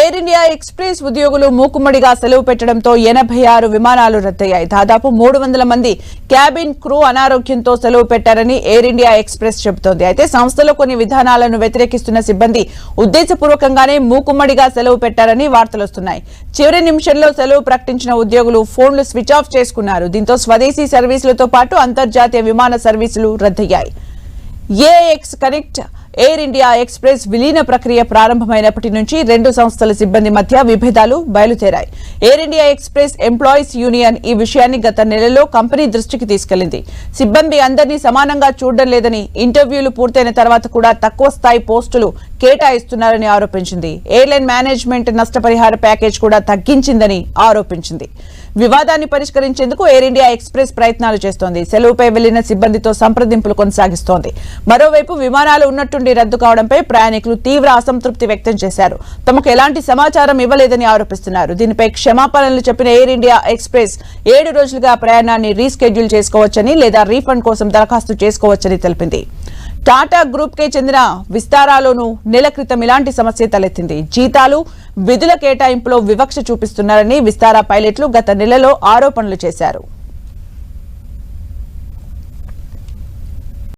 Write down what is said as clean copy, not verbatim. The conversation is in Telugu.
ఎయిర్ ఇండియా ఎక్స్ప్రెస్ ఉద్యోగులు మూకుమ్మడిగా సెలవు పెట్టడంతో 86 విమానాలు రద్దయ్యాయి. దాదాపు 300 మంది క్యాబిన్ క్రూ అనారోగ్యంతో సెలవు పెట్టారని ఎయిర్ ఇండియా ఎక్స్ప్రెస్ చెబుతోంది. అయితే సంస్థలో కొన్ని విధానాలను వ్యతిరేకిస్తున్న సిబ్బంది ఉద్దేశపూర్వకంగానే మూకుమ్మడిగా సెలవు పెట్టారని వార్తలొస్తున్నాయి. చివరి నిమిషంలో సెలవు ప్రకటించిన ఉద్యోగులు ఫోన్లు స్విచ్ ఆఫ్ చేసుకున్నారు. దీంతో స్వదేశీ సర్వీసులతో పాటు అంతర్జాతీయ విమాన సర్వీసులు రద్దయ్యాయి. AX connect air India express విలీన ప్రక్రియ ప్రారంభమైనప్పటి నుంచి రెండు సంస్థల సిబ్బంది మధ్య విభేదాలు బయలుదేరాయి. Air India express employees union ఈ విషయాన్ని గత నెలలో కంపెనీ దృష్టికి తీసుకెళ్లింది. సిబ్బంది అందరినీ సమానంగా చూడడం లేదని, ఇంటర్వ్యూలు పూర్తయిన తర్వాత కూడా తక్కువ స్థాయి పోస్టులు కేటాయిస్తున్నారని ఆరోపించింది. ఎయిర్లైన్ మేనేజ్మెంట్ నష్టపరిహార ప్యాకేజ్ కూడా తగ్గించిందని ఆరోపించింది. వివాదాన్ని పరిష్కరించేందుకు ఎయిర్ ఇండియా ఎక్స్ప్రెస్ ప్రయత్నాలు చేస్తోంది. సెలవుపై వెళ్లిన సిబ్బందితో సంప్రదింపులు కొనసాగిస్తోంది. మరోవైపు విమానాలు ఉన్నట్టుండి రద్దు కావడంపై ప్రయాణికులు తీవ్ర అసంతృప్తి వ్యక్తం చేశారు. తమకు ఎలాంటి సమాచారం ఇవ్వలేదని ఆరోపిస్తున్నారు. దీనిపై క్షమాపణలు చెప్పిన ఎయిర్ ఇండియా ఎక్స్ప్రెస్ 7 రోజులుగా ప్రయాణాన్ని రీస్కెడ్యూల్ చేసుకోవచ్చని లేదా రీఫండ్ కోసం దరఖాస్తు చేసుకోవచ్చని తెలిపింది. టాటా గ్రూప్ కే చెందిన విస్తారాలోనూ నెల క్రితం ఇలాంటి సమస్య తలెత్తింది. జీతాలు, విధుల కేటాయింపులో వివక్ష చూపిస్తున్నారని విస్తారా పైలట్లు గత నెలలో ఆరోపణలు చేశారు.